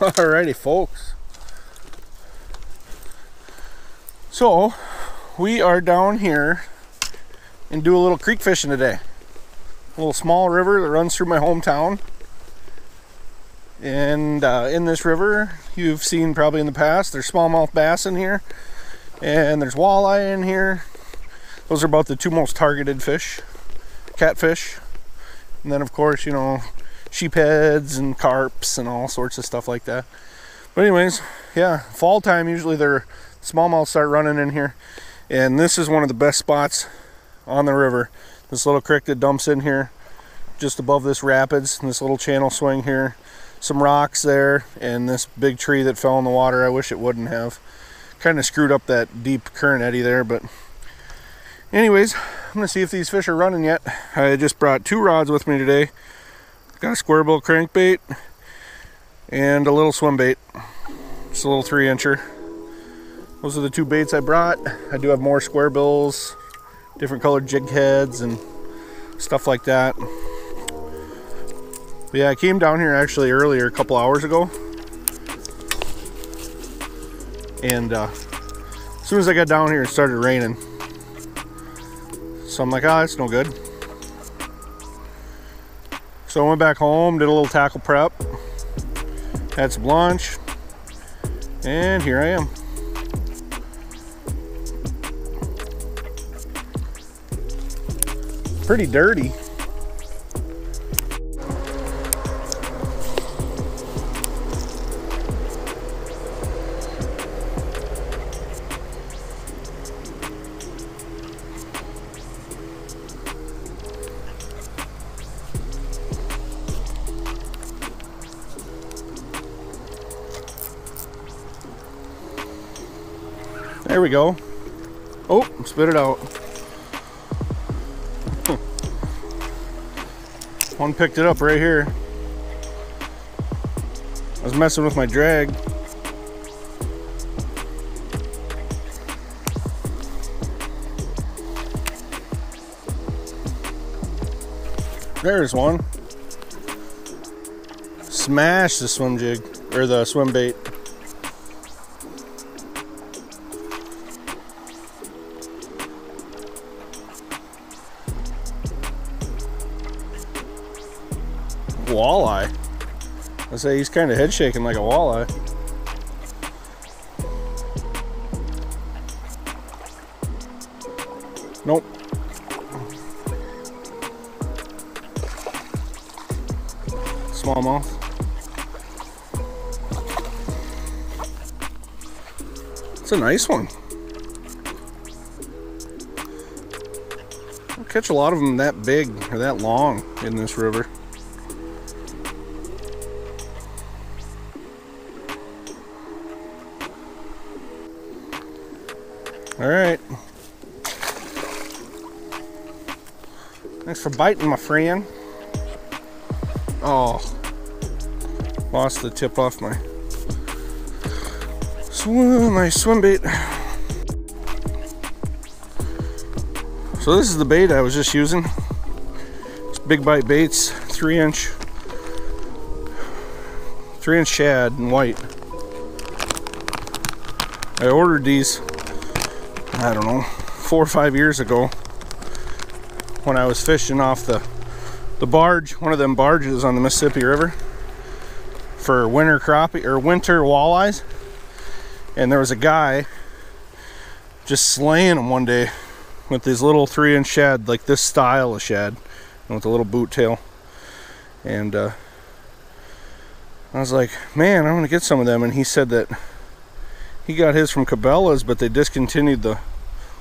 Alrighty, folks. So we are down here and do a little creek fishing today. A little small river that runs through my hometown. And in this river, you've seen probably in the past, there's smallmouth bass in here, and there's walleye in here. Those are about the two most targeted fish, catfish. And then of course, you know, sheepheads and carps and all sorts of stuff like that. But anyways, yeah, fall time usually their smallmouth start running in here, and this is one of the best spots on the river. This little creek that dumps in here just above this rapids, and this little channel swing here, some rocks there, and this big tree that fell in the water. I wish it wouldn't have. Kind of screwed up that deep current eddy there, but anyways, I'm gonna see if these fish are running yet. I just brought 2 rods with me today. Got a square bill crankbait and a little swim bait. Just a little 3-incher. Those are the 2 baits I brought. I do have more square bills, different colored jig heads and stuff like that. But yeah, I came down here actually earlier, a couple hours ago. And as soon as I got down here, it started raining. So I'm like, that's no good. So I went back home, did a little tackle prep, had some lunch, and here I am. Pretty dirty. There we go. Oh, spit it out. One picked it up right here. I was messing with my drag. There's one. Smash the swim jig, or the swim bait. Walleye. I say he's kind of head shaking like a walleye. Nope. Smallmouth. It's a nice one. I'll catch a lot of them that big or that long in this river. All right. Thanks for biting, my friend. Oh, lost the tip off my swim bait. So this is the bait I was just using. It's Big Bite Baits, 3-inch shad in white. I ordered these, I don't know, 4 or 5 years ago when I was fishing off the barge, one of them barges on the Mississippi River for winter crappie or winter walleyes, and there was a guy just slaying them one day with these little 3-inch shad, like this style of shad, and with a little boot tail. And I was like, man, I'm gonna get some of them. And he said that he got his from Cabela's, but they discontinued the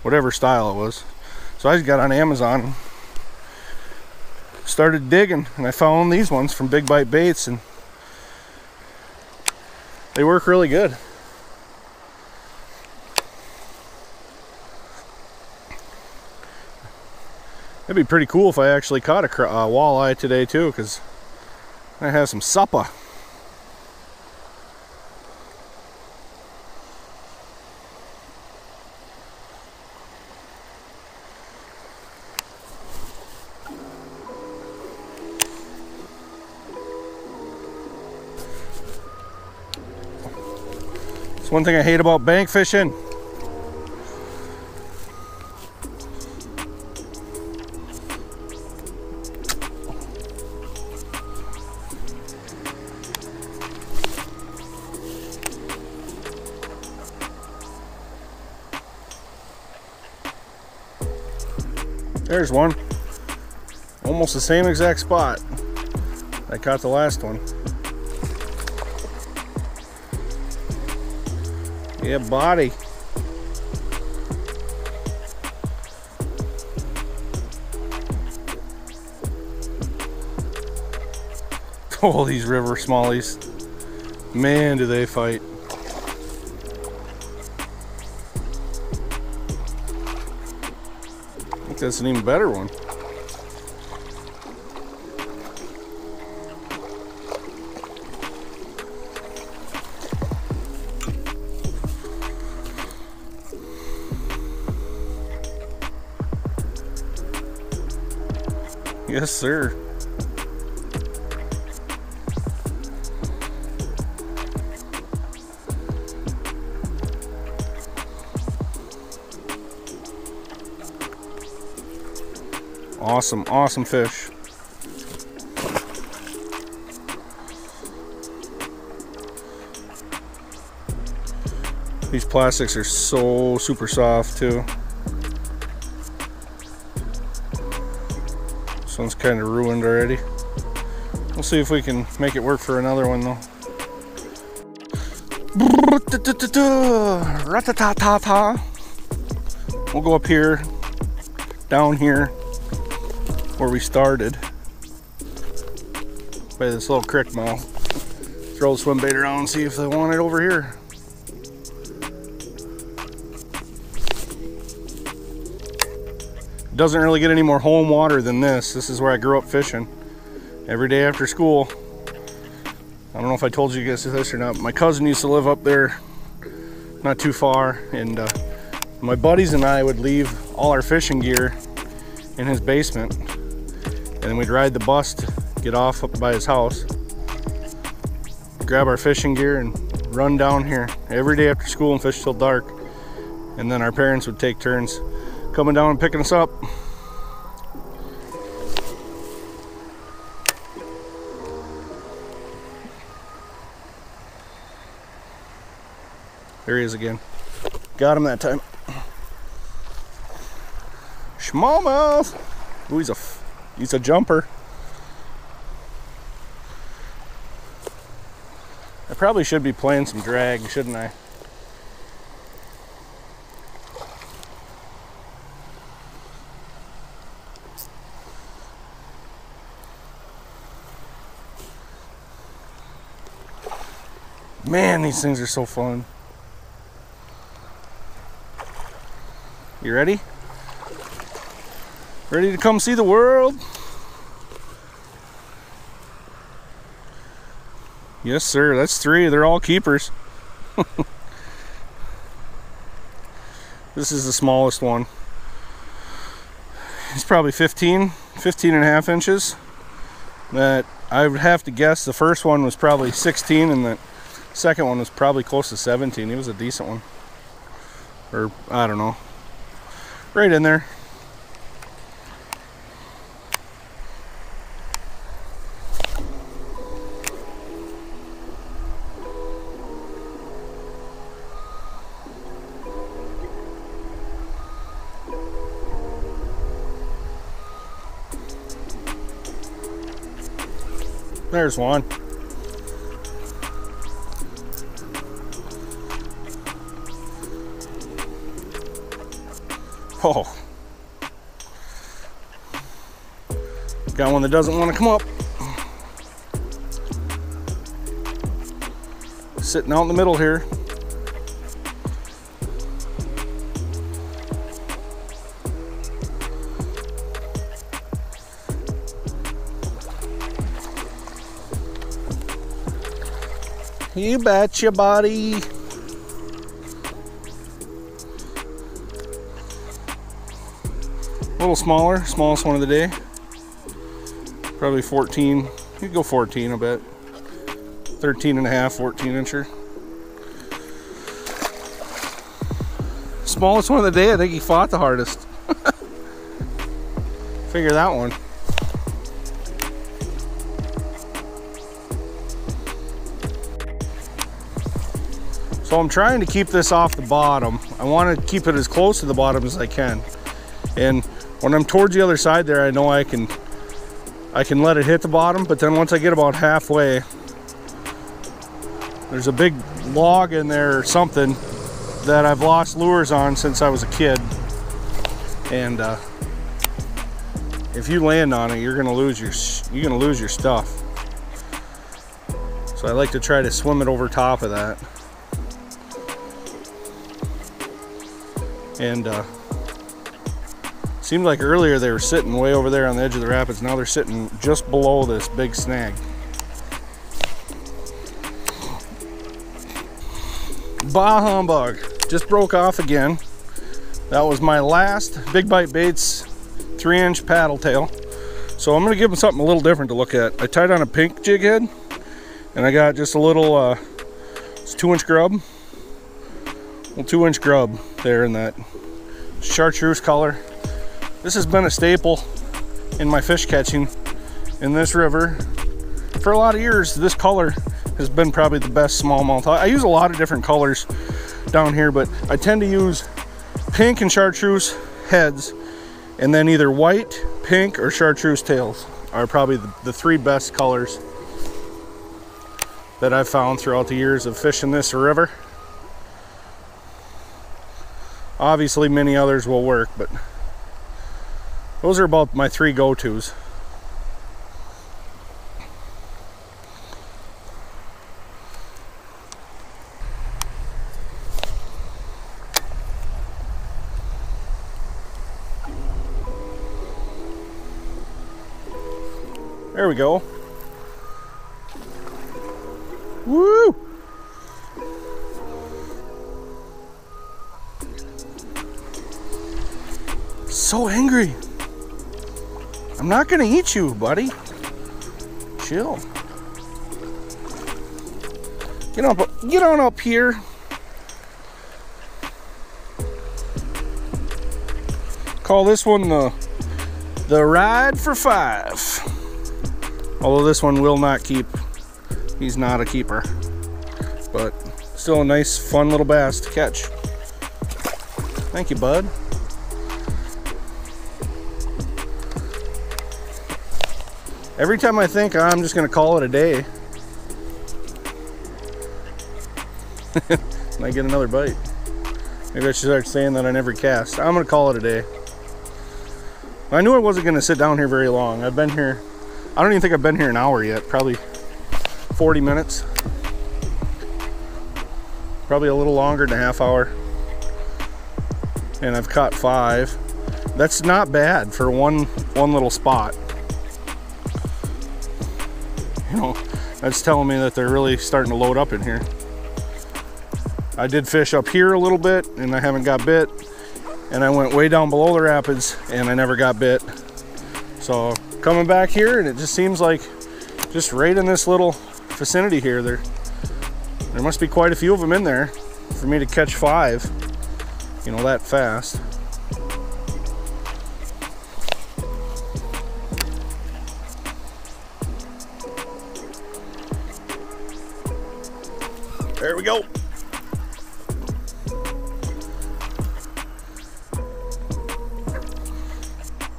whatever style it was. So I just got on Amazon, started digging, and I found these ones from Big Bite Baits, and they work really good. It'd be pretty cool if I actually caught a walleye today too, because I have some supper. one thing I hate about bank fishing. There's one. Almost the same exact spot I caught the last one. Yeah, body. Oh, these river smallies. Man, do they fight. I think that's an even better one. Yes, sir. Awesome, awesome fish. These plastics are so super soft too. This one's kind of ruined already. We'll see if we can make it work for another one though. We'll go up here, down here, where we started, by this little creek mouth. Throw the swim bait around and see if they want it over here. It doesn't really get any more home water than this. This is where I grew up fishing every day after school. I don't know if I told you guys this or not, but my cousin used to live up there not too far, and my buddies and I would leave all our fishing gear in his basement, and then we'd ride the bus to get off up by his house, grab our fishing gear and run down here every day after school and fish till dark. And then our parents would take turns coming down and picking us up. There he is again. Got him that time. Smallmouth. Ooh, he's a jumper. I probably should be playing some drag, shouldn't I? Man, these things are so fun. You ready? Ready to come see the world? Yes, sir. That's 3. They're all keepers. This is the smallest one. It's probably 15 and a half inches. That I would have to guess the first one was probably 16 and the second one was probably close to 17. It was a decent one. Or, I don't know. Right in there. There's one. Oh. Got one that doesn't want to come up. Sitting out in the middle here. You betcha, buddy. A little smaller, smallest one of the day. Probably 14. You could go 14, I bet. 13 and a half, 14 incher. smallest one of the day. I think he fought the hardest. Figure that one. So I'm trying to keep this off the bottom. I want to keep it as close to the bottom as I can. And when I'm towards the other side there, I know I can let it hit the bottom, but then once I get about halfway, there's a big log in there or something that I've lost lures on since I was a kid. And if you land on it, you're gonna lose your stuff. So I like to try to swim it over top of that. And seemed like earlier they were sitting way over there on the edge of the rapids. Now they're sitting just below this big snag. Bah humbug, just broke off again. That was my last Big Bite Baits 3-inch paddle tail. So I'm gonna give them something a little different to look at. I tied on a pink jig head, and I got just a little, it's 2-inch grub. Little 2-inch grub there in that chartreuse color. This has been a staple in my fish catching in this river for a lot of years. This color has been probably the best smallmouth. I use a lot of different colors down here, but I tend to use pink and chartreuse heads, and then either white, pink, or chartreuse tails are probably the 3 best colors that I've found throughout the years of fishing this river. Obviously many others will work, but those are about my 3 go-tos. There we go. Woo! So angry. I'm not gonna eat you, buddy. Chill. Get on up here. Call this one the ride for 5. Although this one will not keep. He's not a keeper. But still a nice, fun little bass to catch. Thank you, bud. Every time I think I'm just gonna call it a day, and I get another bite. Maybe I should start saying that on every cast. I'm gonna call it a day. I knew I wasn't gonna sit down here very long. I've been here, I don't even think I've been here an hour yet, probably 40 minutes. Probably a little longer than a half hour. And I've caught 5. That's not bad for one little spot. You know, that's telling me that they're really starting to load up in here. I did fish up here a little bit and I haven't got bit, and I went way down below the rapids and I never got bit. So coming back here, and it just seems like just right in this little vicinity here, there must be quite a few of them in there for me to catch 5, you know, that fast. There we go.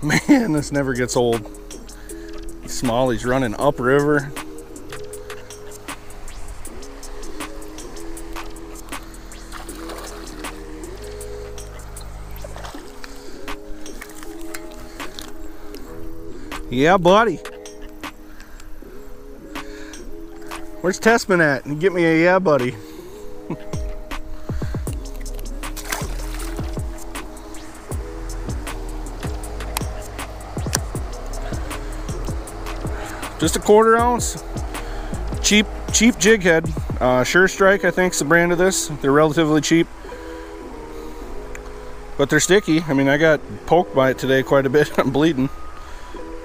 Man, this never gets old. Smalley's running upriver. Yeah, buddy. Where's Tessman at? Get me a yeah, buddy. Just a 1/4 ounce. Cheap jig head. Sure Strike, I think, is the brand of this. They're relatively cheap, but they're sticky. I mean, I got poked by it today quite a bit. I'm bleeding.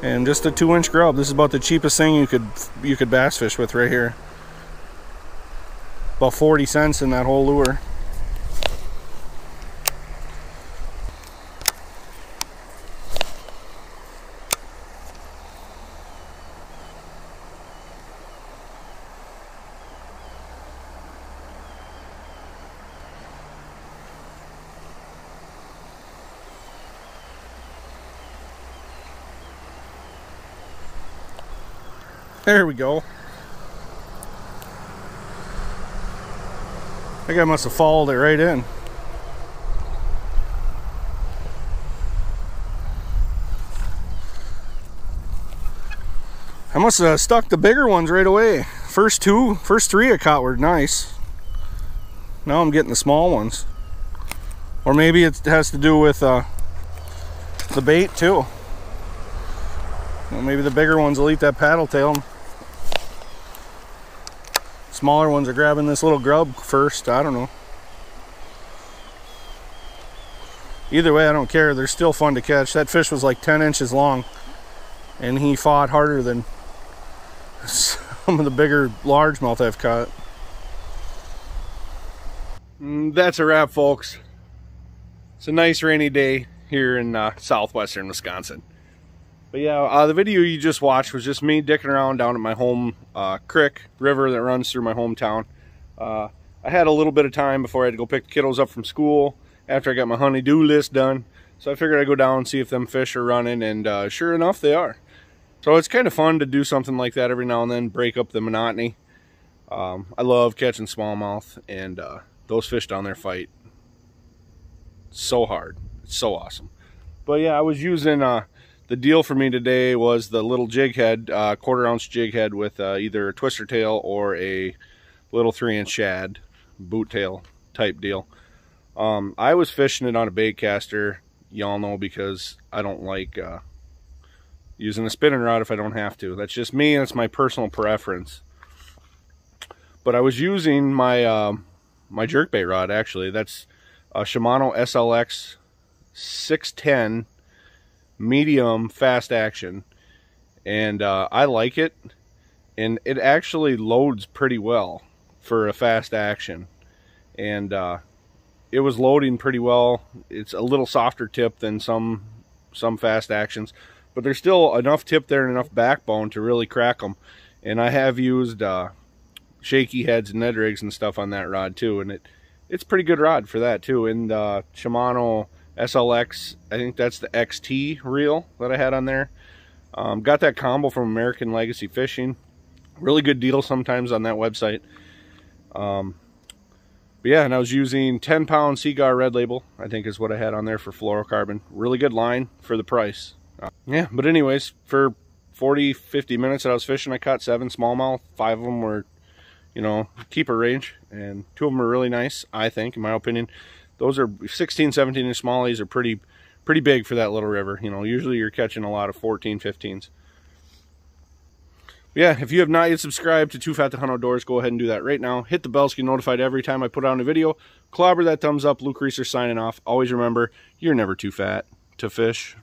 And just a 2-inch grub. This is about the cheapest thing you could bass fish with right here. About 40 cents in that whole lure. There we go. That guy must have followed it right in. I must have stuck the bigger ones right away. First three I caught were nice. Now I'm getting the small ones. Or maybe it has to do with the bait too. Well, maybe the bigger ones will eat that paddle tail. Smaller ones are grabbing this little grub first. I don't know. Either way, I don't care. They're still fun to catch. That fish was like 10 inches long, and he fought harder than some of the bigger largemouth I've caught. That's a wrap, folks. It's a nice rainy day here in southwestern Wisconsin. But yeah, the video you just watched was just me dicking around down at my home river that runs through my hometown. I had a little bit of time before I had to go pick the kiddos up from school after I got my honey-do list done. So I figured I'd go down and see if them fish are running, and sure enough, they are. So it's kind of fun to do something like that every now and then, break up the monotony. I love catching smallmouth, and those fish down there fight so hard. It's so awesome. But yeah, I was using... the deal for me today was the little jig head, 1/4 ounce jig head with either a twister tail or a little 3-inch shad, boot tail type deal. I was fishing it on a bait caster, y'all know, because I don't like using a spinning rod if I don't have to. That's just me, and it's my personal preference. But I was using my my jerkbait rod, actually. That's a Shimano SLX 610 medium fast action, and I like it, and it actually loads pretty well for a fast action, and it was loading pretty well. It's a little softer tip than some fast actions, but there's still enough tip there and enough backbone to really crack them. And I have used shaky heads and Ned rigs and stuff on that rod too, and it's a pretty good rod for that too. And Shimano SLX, I think that's the XT reel that I had on there. Got that combo from American Legacy Fishing. Really good deal sometimes on that website. But yeah, and I was using 10-pound Seaguar Red Label, I think is what I had on there for fluorocarbon. Really good line for the price. Yeah, but anyways, for 40-50 minutes that I was fishing, I caught 7 smallmouth. 5 of them were, you know, keeper range, and 2 of them were really nice, I think, in my opinion. Those are 16, 17-inch smallies are pretty big for that little river. You know, usually you're catching a lot of 14, 15s. But yeah, if you have not yet subscribed to Too Fat to Hunt Outdoors, go ahead and do that right now. Hit the bell so you get notified every time I put out a video. Clobber that thumbs up. Luke Reeser signing off. Always remember, you're never too fat to fish.